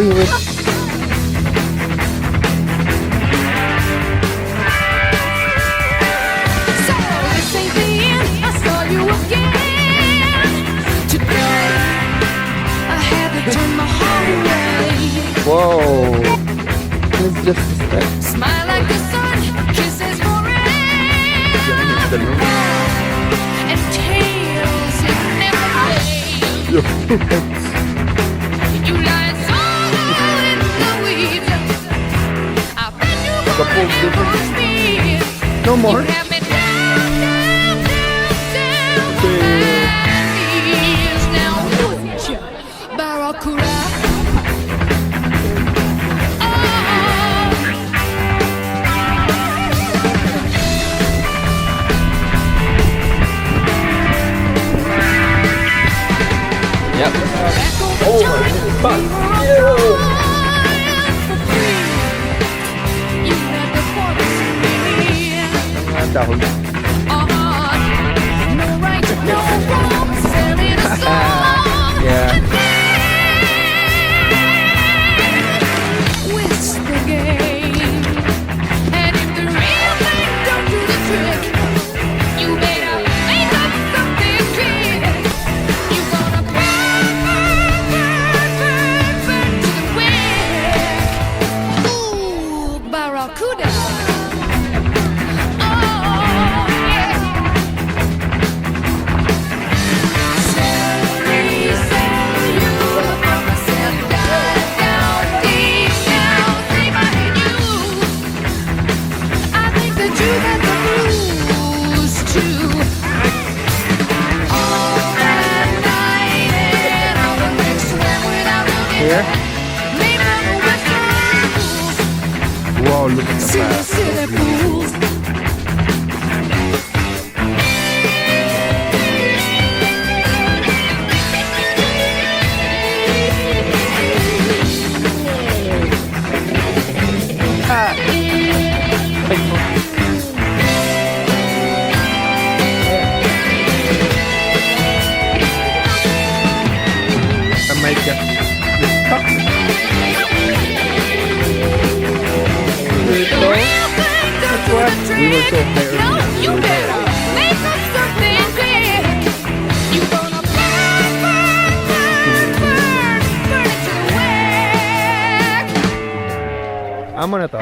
Uy, wait. So this ain't the end. I saw you again today. I had to turn my heart away. Whoa. It's just a step. Smile like the sun, kisses for rain, and tails it never fade. You lie so in the weeds. I bet you wanna divorce me. No more. You have me down, down, down, down to my knees. Now won't you, Barracuda? Yep. Oh my God. Dahon. Yeah. Barracuda. Oh, yeah. Sell me, sell you. Sell down, deep down, deep behind you. I think that you got the blues too. All that night and all the next one without looking Here. back. Maybe I'm a western. Wow, look at the Silly, back. silly fools. The mic got stuck. We were so high earlier. No, you better make up something quick. You gonna burn, burn, burn, burn, burn it to the wick. Amo na to.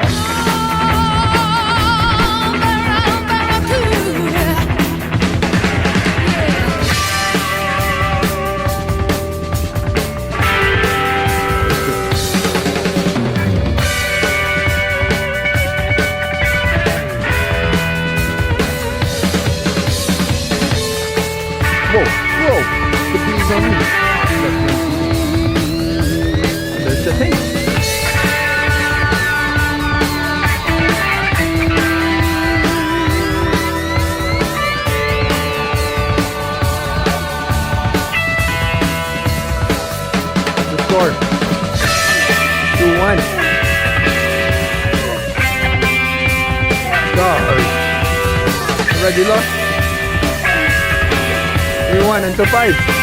Whoa, whoa, the bees on me. There's the thing. The score. 2-1. Go. Ready, Lo? 3-1 and 2-5.